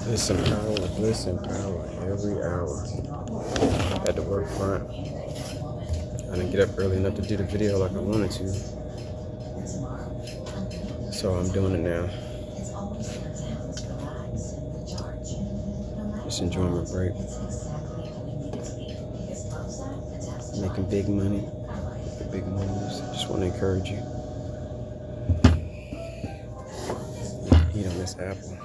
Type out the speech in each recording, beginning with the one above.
Bliss and power, bliss and power every hour. Had to work front. I didn't get up early enough to do the video like I wanted to, so I'm doing it now. Just enjoying my break. Making big money, big moves. Just want to encourage you. Eat on this apple.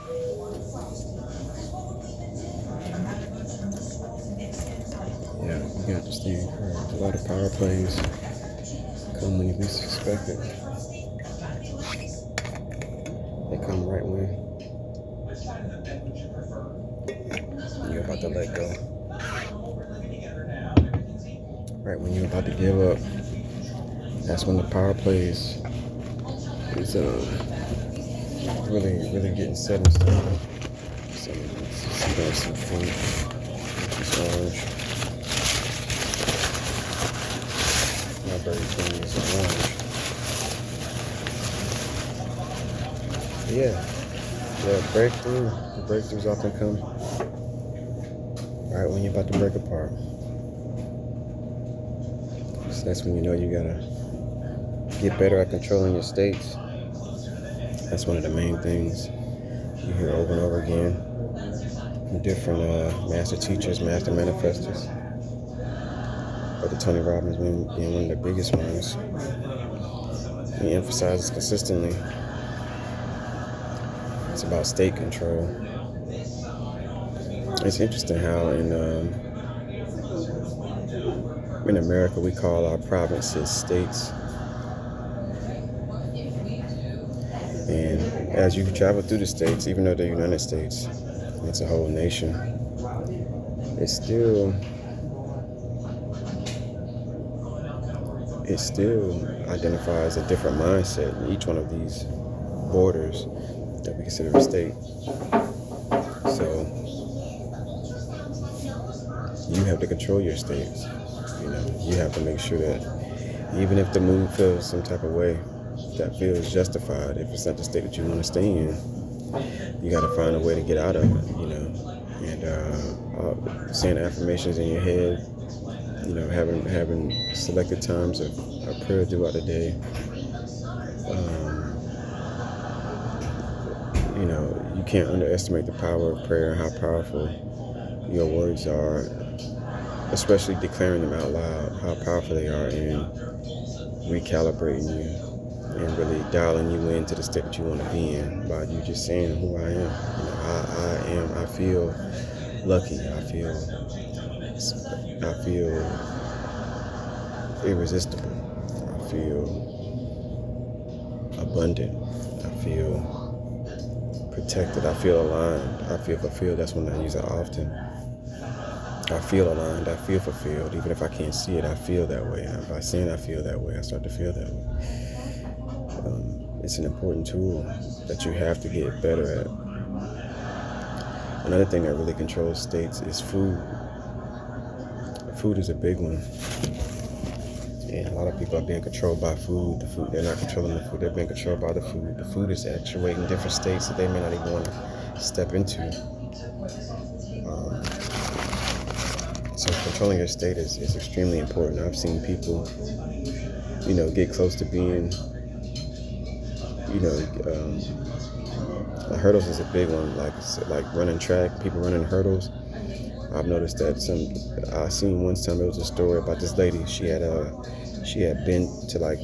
Yeah, you got to stay encouraged. A lot of power plays come when you least expect it. They come right when you're about to let go. Right when you're about to give up. That's when the power plays is really getting set in stone. So there's some fruit. It's orange. My berry king is orange. Yeah, the breakthroughs often come right when you're about to break apart. So that's when you know you gotta get better at controlling your states. That's one of the main things you hear over and over again from different master teachers, master manifestors. But the Tony Robbins being one of the biggest ones. He emphasizes consistently it's about state control. It's interesting how in America we call our provinces states. And as you travel through the states, even though they're United States, it's a whole nation, it still identifies a different mindset in each one of these borders that we consider a state. So you have to control your states. You have to make sure that even if the mood feels some type of way that feels justified, if it's not the state that you want to stay in, you got to find a way to get out of it, and saying affirmations in your head, having selected times of prayer throughout the day. You can't underestimate the power of prayer and how powerful your words are, especially declaring them out loud, how powerful they are in recalibrating you and really dialing you into the state that you want to be in by you just saying who I am. I feel lucky. I feel irresistible. I feel abundant. I feel protected. I feel aligned. I feel fulfilled. That's when I use it often. I feel aligned. I feel fulfilled. Even if I can't see it, I feel that way. And by saying I feel that way, I start to feel that way. It's an important tool that you have to get better at. Another thing that really controls states is food. Food is a big one. And a lot of people are being controlled by food. They're not controlling the food. They're being controlled by the food. The food is actuating different states that they may not even want to step into. So controlling your state is extremely important. I've seen people, get close to being, hurdles is a big one. Like running track, people running hurdles. I've noticed that I seen one time it was a story about this lady. She had been to like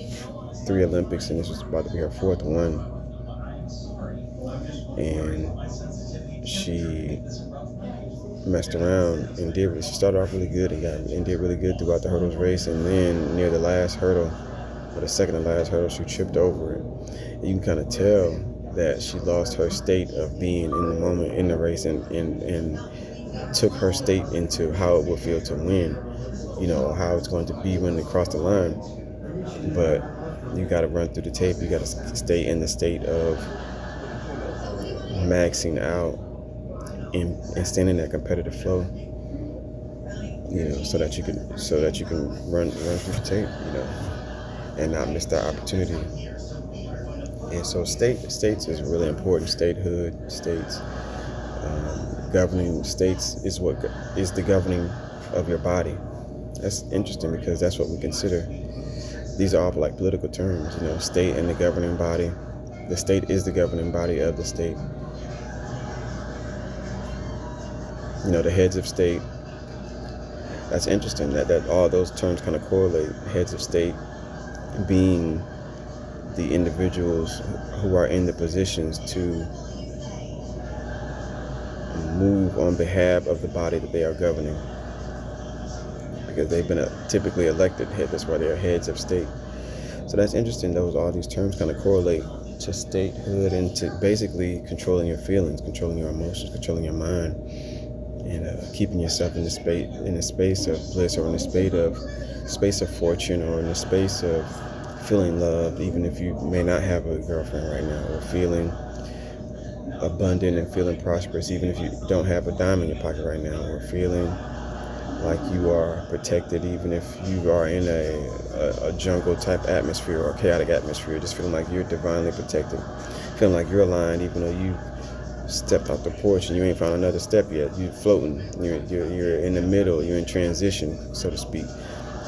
3 Olympics, and this was about to be her 4th one. And she messed around and she started off really good and did really good throughout the hurdles race, and then near the last hurdle, or the second to last hurdle, she tripped over it. And you can kind of tell that she lost her state of being in the moment in the race and took her state into how it would feel to win, how it's going to be when they cross the line. But you got to run through the tape. You got to stay in the state of maxing out and staying in that competitive flow, so that you can run through the tape, and not miss that opportunity. And so states is really important. Statehood, states, Governing states is what is the governing of your body. That's interesting because that's what we consider. These are all like political terms, state and the governing body. The state is the governing body of the state. The heads of state. That's interesting that all those terms kind of correlate. Heads of state being the individuals who are in the positions to move on behalf of the body that they are governing, because they've been typically elected head. That's why they're heads of state. So that's interesting. All these terms kind of correlate to statehood and to basically controlling your feelings, controlling your emotions, controlling your mind, and keeping yourself in a space of bliss, or in a space of fortune, or in a space of feeling loved, even if you may not have a girlfriend right now, or feeling abundant and feeling prosperous, even if you don't have a dime in your pocket right now, or feeling like you are protected, even if you are in a jungle type atmosphere or chaotic atmosphere, just feeling like you're divinely protected, feeling like you're aligned, even though you stepped off the porch and you ain't found another step yet. You're floating, you're in the middle, you're in transition, so to speak.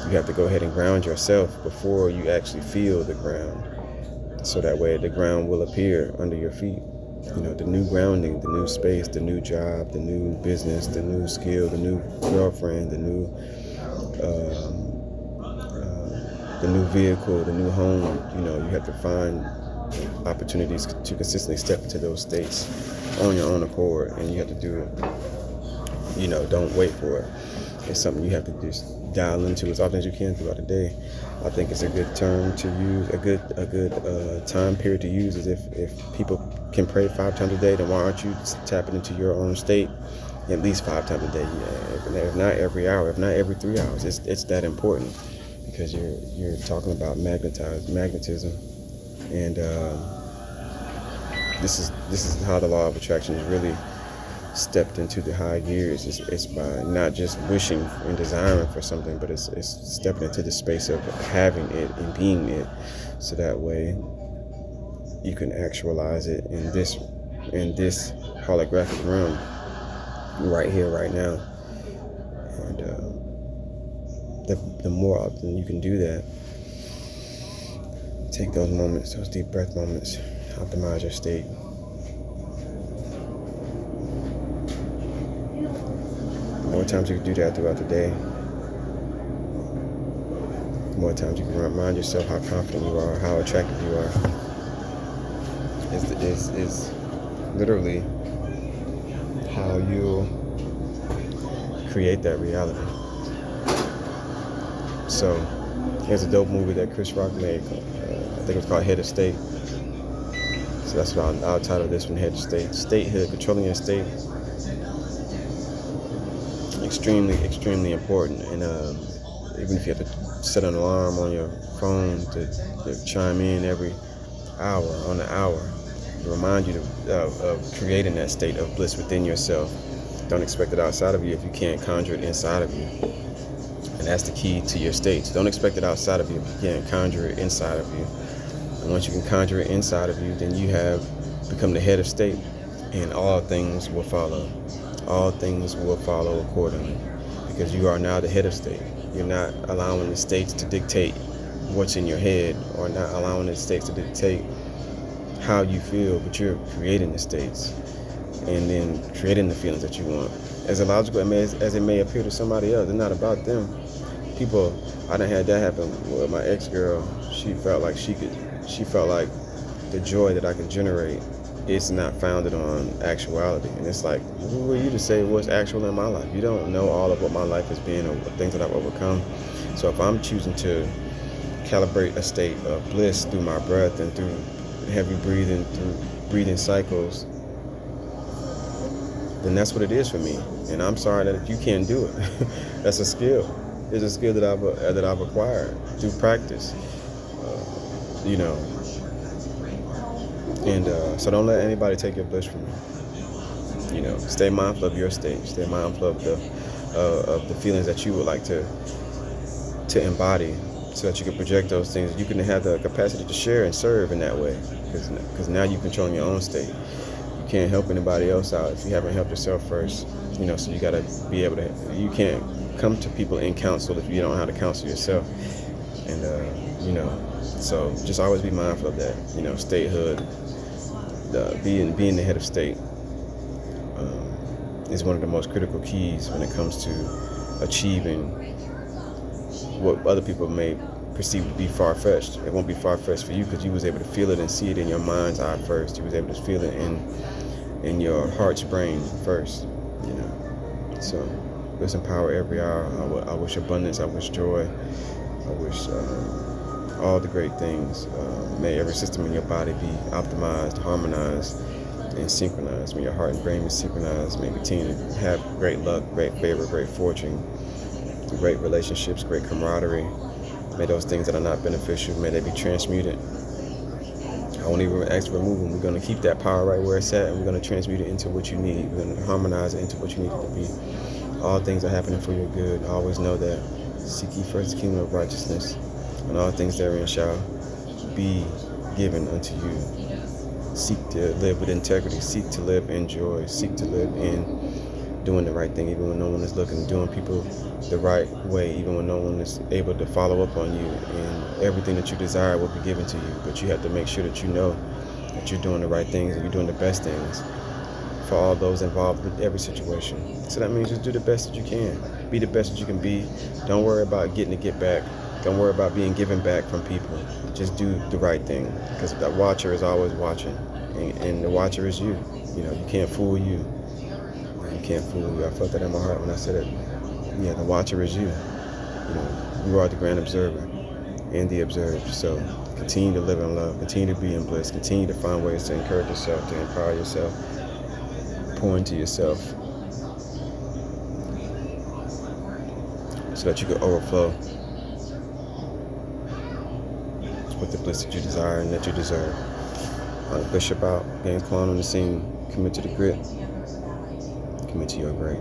You have to go ahead and ground yourself before you actually feel the ground, so that way the ground will appear under your feet. The new grounding, the new space, the new job, the new business, the new skill, the new girlfriend, the new vehicle, the new home. You have to find opportunities to consistently step into those states on your own accord, and you have to do it. Don't wait for it. It's something you have to just dial into as often as you can throughout the day. I think it's a good term to use, a good time period to use is if people can pray 5 times a day, then why aren't you tapping into your own state at least 5 times a day? If not every hour, if not every 3 hours. It's that important, because you're talking about magnetism, and this is how the law of attraction is really stepped into the high gears. It's by not just wishing and desiring for something, but it's stepping into the space of having it and being it, so that way you can actualize it in this holographic realm right here, right now. And the more often you can do that, take those moments, those deep breath moments, optimize your state. The more times you can do that throughout the day, the more times you can remind yourself how confident you are, how attractive you are, is literally how you'll create that reality. So here's a dope movie that Chris Rock made. I think it's called Head of State. So that's what I'll title this one, Head of State. Statehood, controlling your state. Extremely, extremely important. And even if you have to set an alarm on your phone to chime in every hour, on the hour, to remind you of creating that state of bliss within yourself. Don't expect it outside of you if you can't conjure it inside of you. And that's the key to your states. Don't expect it outside of you if you can't conjure it inside of you. And once you can conjure it inside of you, then you have become the head of state, and all things will follow. All things will follow accordingly, because you are now the head of state. You're not allowing the states to dictate what's in your head, or not allowing the states to dictate how you feel, but you're creating the states and then creating the feelings that you want. As illogical as it may appear to somebody else, it's not about them. People, I done had that happen with my ex-girl. She felt like the joy that I can generate, it's not founded on actuality. And it's like, who are you to say what's actual in my life? You don't know all of what my life has been, or the things that I've overcome. So if I'm choosing to calibrate a state of bliss through my breath and through heavy breathing, through breathing cycles, then that's what it is for me. And I'm sorry that you can't do it. That's a skill. It's a skill that I've acquired through practice. And so don't let anybody take your bliss from you. Stay mindful of your state. Stay mindful of the feelings that you would like to embody, so that you can project those things. You can have the capacity to share and serve in that way, because now you're controlling your own state. You can't help anybody else out if you haven't helped yourself first. So you got to be able to, you can't come to people in counsel if you don't know how to counsel yourself. And, so just always be mindful of that, statehood, being the head of state is one of the most critical keys when it comes to achieving what other people may perceive to be far-fetched. It won't be far-fetched for you because you was able to feel it and see it in your mind's eye first. You was able to feel it in your heart's brain first. So bliss and power every hour. I wish abundance. I wish joy. I wish all the great things. May every system in your body be optimized, harmonized, and synchronized. May your heart and brain be synchronized. May continue to have great luck, great favor, great fortune, great relationships, great camaraderie. May those things that are not beneficial, may they be transmuted. I won't even ask to remove them. We're going to keep that power right where it's at, and we're going to transmute it into what you need. We're going to harmonize it into what you need it to be. All things are happening for your good. Always know that. Seek ye first the kingdom of righteousness, and all things therein shall be given unto you. Seek to live with integrity. Seek to live in joy. Seek to live in doing the right thing, even when no one is looking, doing people the right way, even when no one is able to follow up on you, and everything that you desire will be given to you. But you have to make sure that you know that you're doing the right things and you're doing the best things for all those involved with every situation. So that means just do the best that you can. Be the best that you can be. Don't worry about getting to get back. Don't worry about being given back from people. Just do the right thing, because that watcher is always watching, and the watcher is you. You can't fool you. You can't fool you. I felt that in my heart when I said it. Yeah, the watcher is you. You are the grand observer and the observed. So continue to live in love. Continue to be in bliss. Continue to find ways to encourage yourself, to empower yourself, pour into yourself, so that you can overflow with the bliss that you desire and that you deserve. Bishop out. James Quan on the scene. Commit to the grit. Commit to your great.